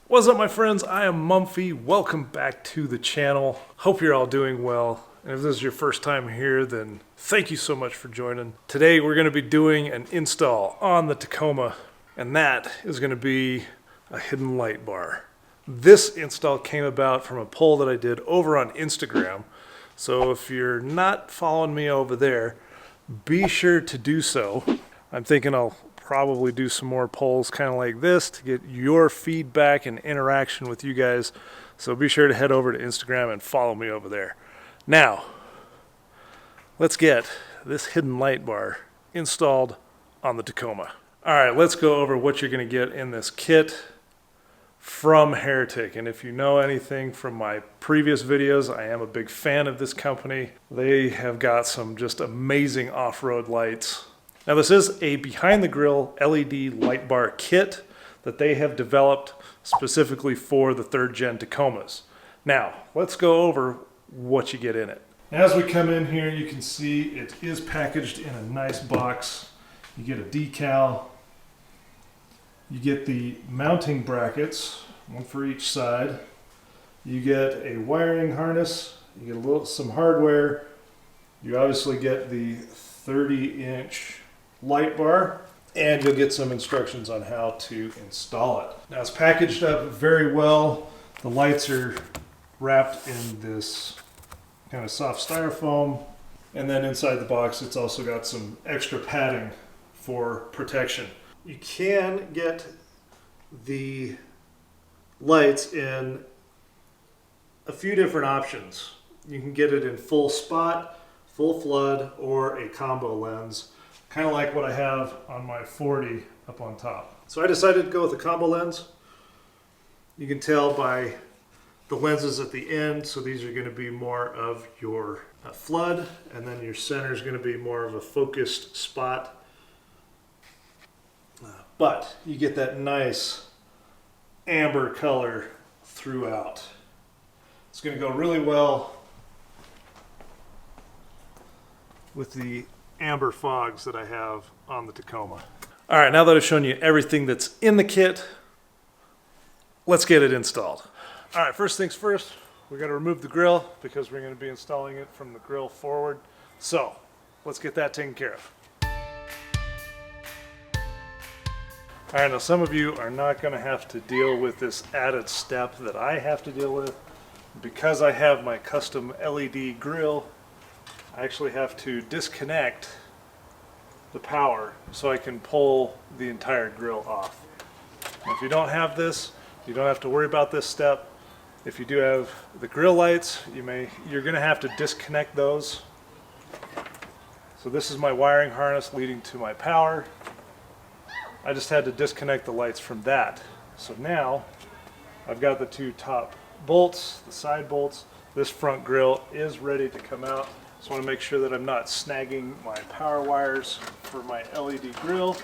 What's up, my friends? I am Mumfy. Welcome back to the channel. Hope you're all doing well. And if this is your first time here, then thank you so much for joining. Today we're going to be doing an install on the Tacoma, and that is going to be a hidden light bar. This install came about from a poll that I did over on Instagram. So if you're not following me over there, be sure to do so. I'm thinking I'll probably do some more polls kind of like this to get your feedback and interaction with you guys. So be sure to head over to Instagram and follow me over there. Now, let's get this hidden light bar installed on the Tacoma. All right, let's go over what you're going to get in this kit from Heretic. And if you know anything from my previous videos, I am a big fan of this company. They have got some just amazing off-road lights. Now this is a behind the grill LED light bar kit that they have developed specifically for the 3rd gen Tacomas. Now let's go over what you get in it. As we come in here, you can see it is packaged in a nice box. You get a decal, you get the mounting brackets, one for each side. You get a wiring harness, you get some hardware. You obviously get the 30-inch light bar, and you'll get some instructions on how to install it. Now it's packaged up very well. The lights are wrapped in this kind of soft styrofoam, and then inside the box it's also got some extra padding for protection. You can get the lights in a few different options. You can get it in full spot, full flood, or a combo lens, kind of like what I have on my 40 up on top. So I decided to go with a combo lens. You can tell by the lenses at the end, so these are going to be more of your flood, and then your center is going to be more of a focused spot. But you get that nice amber color throughout. It's going to go really well with the amber fogs that I have on the Tacoma. All right, now that I've shown you everything that's in the kit, let's get it installed. All right, first things first, we got to remove the grill because we're going to be installing it from the grill forward. So let's get that taken care of. All right, now some of you are not going to have to deal with this added step that I have to deal with. Because I have my custom LED grill, I actually have to disconnect the power so I can pull the entire grill off. Now, if you don't have this, you don't have to worry about this step. If you do have the grill lights, you're going to have to disconnect those. So this is my wiring harness leading to my power. I just had to disconnect the lights from that. So now I've got the two top bolts, the side bolts. This front grill is ready to come out. Just want to make sure that I'm not snagging my power wires for my LED grill.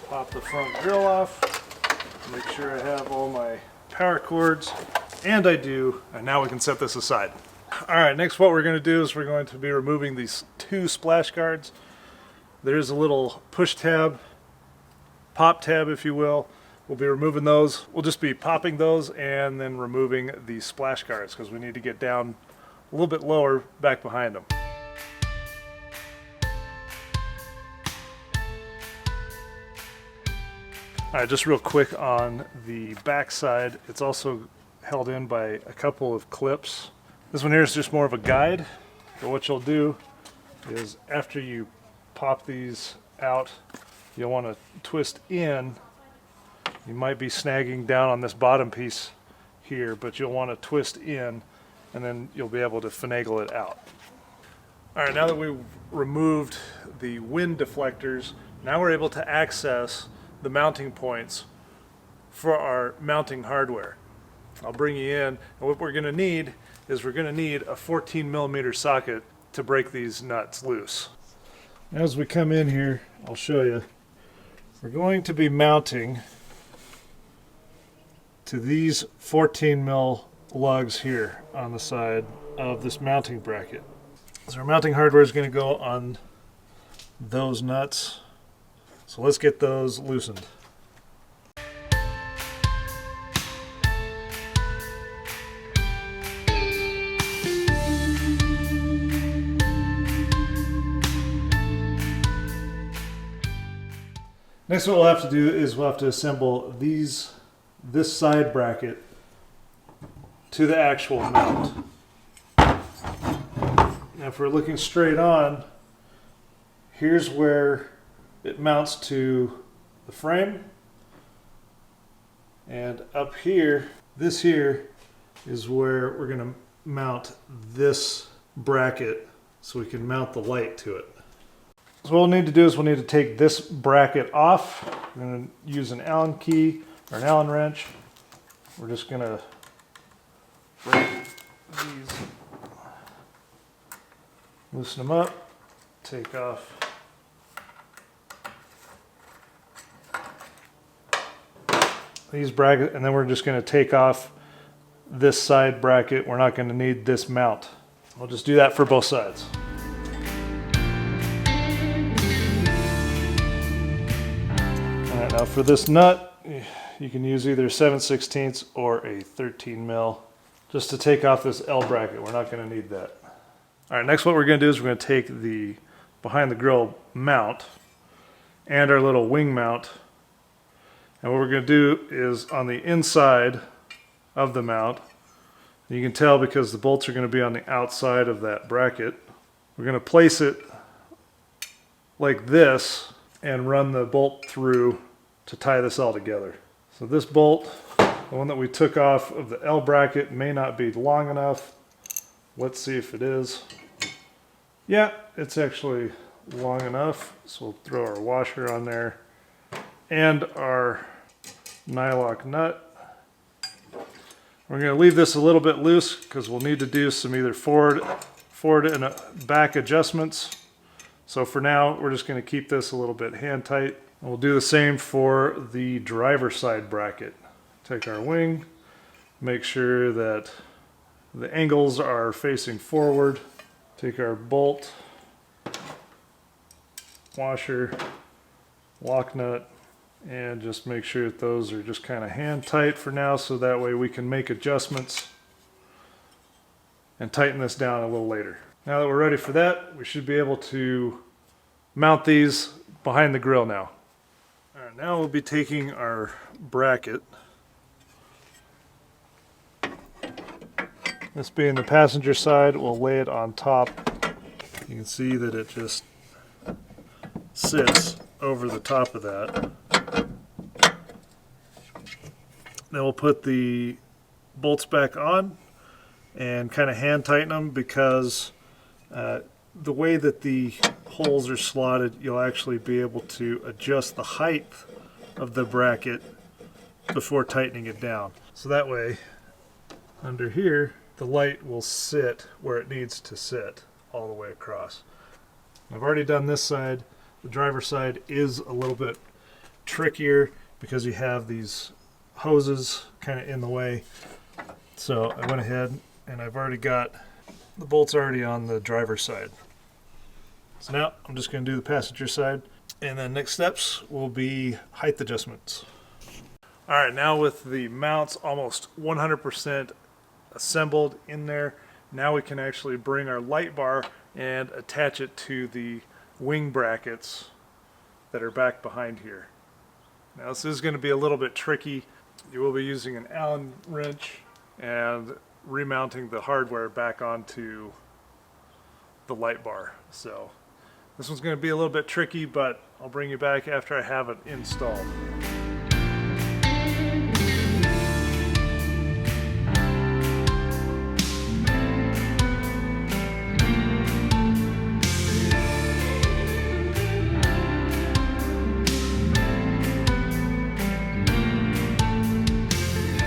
Pop the front grill off. Make sure I have all my power cords, and I do. And now we can set this aside. All right, next what we're going to do is we're going to be removing these two splash guards. There's a little push tab, pop tab if you will. We'll be removing those. We'll just be popping those and then removing the splash guards because we need to get down a little bit lower back behind them. All right, just real quick on the back side, it's also held in by a couple of clips. This one here is just more of a guide, but what you'll do is after you pop these out, you'll want to twist in. You might be snagging down on this bottom piece here, but you'll want to twist in and then you'll be able to finagle it out. All right, now that we've removed the wind deflectors, now we're able to access the mounting points for our mounting hardware. I'll bring you in, and what we're going to need is we're going to need a 14mm socket to break these nuts loose. As we come in here, I'll show you. We're going to be mounting to these 14mm lugs here on the side of this mounting bracket. So our mounting hardware is going to go on those nuts. So let's get those loosened. Next, what we'll have to do is we'll have to assemble this side bracket to the actual mount. Now, if we're looking straight on, here's where it mounts to the frame. And up here, this here is where we're going to mount this bracket so we can mount the light to it. So what we'll need to do is we'll need to take this bracket off. We're going to use an Allen key or an Allen wrench. We're just going to break these, loosen them up, take off these brackets, and then we're just going to take off this side bracket. We're not going to need this mount. We'll just do that for both sides. Now for this nut, you can use either 7/16 or a 13 mil just to take off this L bracket. We're not going to need that. All right, next what we're going to do is we're going to take the behind the grill mount and our little wing mount, and what we're going to do is on the inside of the mount, you can tell because the bolts are going to be on the outside of that bracket, we're going to place it like this and run the bolt through to tie this all together. So this bolt, the one that we took off of the L bracket, may not be long enough. Let's see if it is. Yeah, it's actually long enough. So we'll throw our washer on there and our nylock nut. We're going to leave this a little bit loose because we'll need to do some either forward and back adjustments. So for now, we're just going to keep this a little bit hand tight. And we'll do the same for the driver's side bracket. Take our wing, make sure that the angles are facing forward. Take our bolt, washer, lock nut, and just make sure that those are just kind of hand tight for now, so that way we can make adjustments and tighten this down a little later. Now that we're ready for that, we should be able to mount these behind the grill now. All right, now we'll be taking our bracket, this being the passenger side, we'll lay it on top. You can see that it just sits over the top of that. Then we'll put the bolts back on and kind of hand tighten them, because the way that the holes are slotted, you'll actually be able to adjust the height of the bracket before tightening it down. So that way, under here, the light will sit where it needs to sit all the way across. I've already done this side. The driver's side is a little bit trickier because you have these hoses kind of in the way. So I went ahead and I've already got the bolts already on the driver's side. So now I'm just going to do the passenger side, and then next steps will be height adjustments. All right, now with the mounts almost 100% assembled in there, now we can actually bring our light bar and attach it to the wing brackets that are back behind here. Now this is going to be a little bit tricky. You will be using an Allen wrench and remounting the hardware back onto the light bar. So this one's going to be a little bit tricky, but I'll bring you back after I have it installed.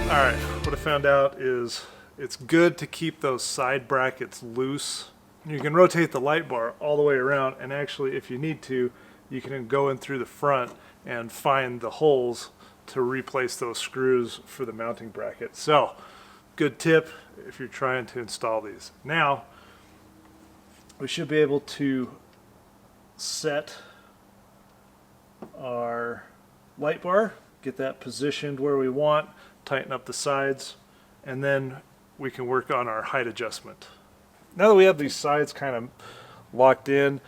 Alright, what I found out is it's good to keep those side brackets loose. You can rotate the light bar all the way around, and actually if you need to, you can go in through the front and find the holes to replace those screws for the mounting bracket. So, good tip if you're trying to install these. Now, we should be able to set our light bar, get that positioned where we want, tighten up the sides, and then we can work on our height adjustment. Now that we have these sides kind of locked in,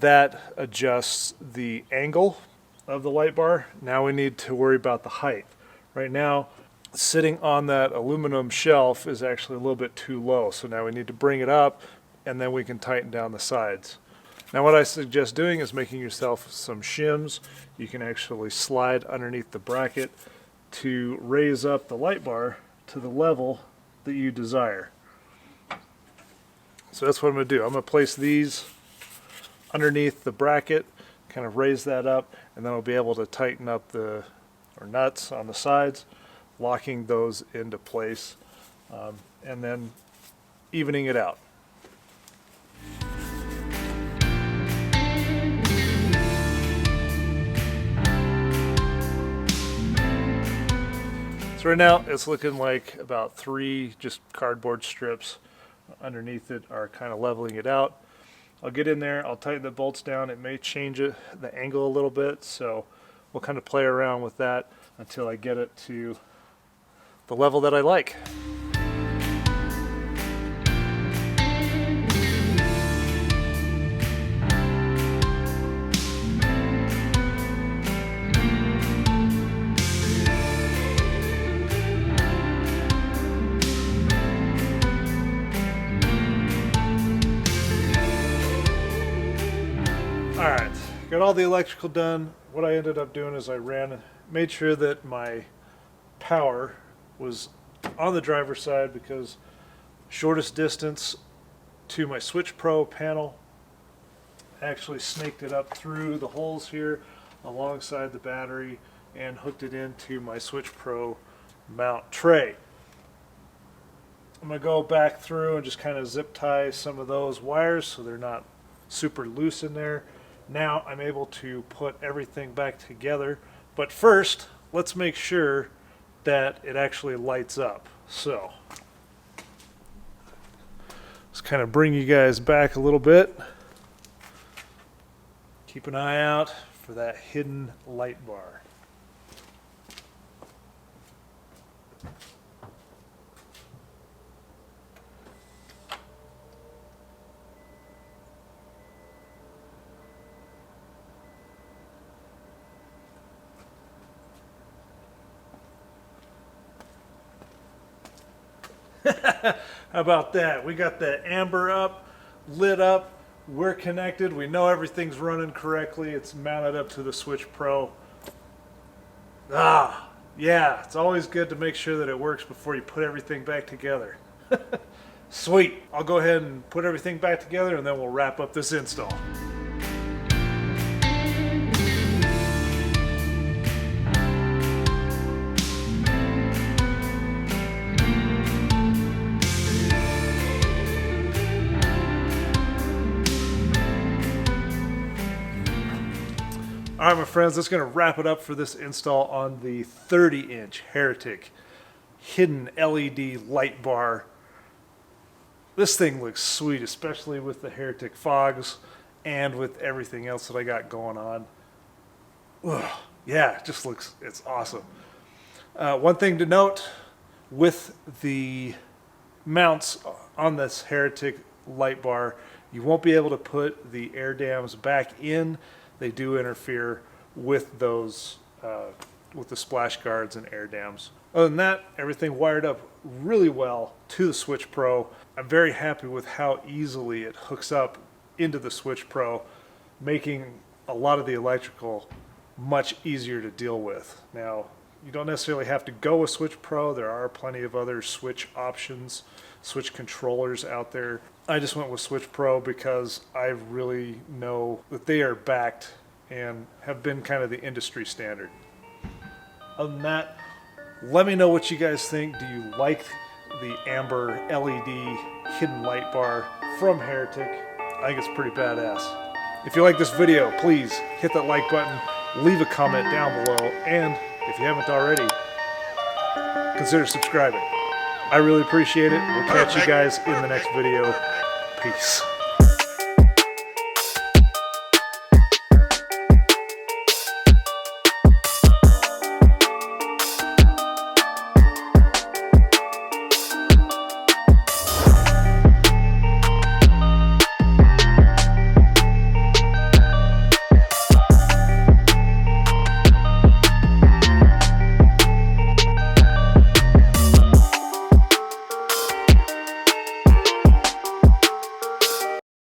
that adjusts the angle of the light bar. Now we need to worry about the height. Right now, sitting on that aluminum shelf is actually a little bit too low, so now we need to bring it up, and then we can tighten down the sides. Now what I suggest doing is making yourself some shims. You can actually slide underneath the bracket to raise up the light bar to the level that you desire. So that's what I'm going to do. I'm going to place these underneath the bracket, kind of raise that up, and then I'll be able to tighten up the nuts on the sides, locking those into place, and then evening it out. So right now it's looking like about 3 just cardboard strips underneath it are kind of leveling it out. I'll get in there, I'll tighten the bolts down. It may change the angle a little bit, so we'll kind of play around with that until I get it to the level that I like. Alright, got all the electrical done. What I ended up doing is I made sure that my power was on the driver's side, because shortest distance to my Switch Pro panel. I actually snaked it up through the holes here alongside the battery and hooked it into my Switch Pro mount tray. I'm going to go back through and just kind of zip tie some of those wires so they're not super loose in there. Now I'm able to put everything back together, but first let's make sure that it actually lights up. So let's kind of bring you guys back a little bit. Keep an eye out for that hidden light bar. How about that? We got the amber up, lit up, we're connected, we know everything's running correctly, it's mounted up to the Switch Pro. Yeah, it's always good to make sure that it works before you put everything back together. Sweet, I'll go ahead and put everything back together and then we'll wrap up this install. Alright my friends, that's going to wrap it up for this install on the 30-inch Heretic hidden LED light bar. This thing looks sweet, especially with the Heretic fogs and with everything else that I got going on. Ugh, yeah, it just looks, it's awesome. One thing to note, with the mounts on this Heretic light bar, you won't be able to put the air dams back in. They do interfere with those, with the splash guards and air dams. Other than that, everything wired up really well to the Switch Pro. I'm very happy with how easily it hooks up into the Switch Pro, making a lot of the electrical much easier to deal with. Now, you don't necessarily have to go with Switch Pro. There are plenty of other Switch options, Switch controllers out there. I just went with Switch Pro because I really know that they are backed and have been kind of the industry standard. Other than that, let me know what you guys think. Do you like the amber LED hidden light bar from Heretic? I think it's pretty badass. If you like this video, please hit that like button, leave a comment down below, and if you haven't already, consider subscribing. I really appreciate it. We'll catch you guys in the next video. Peace.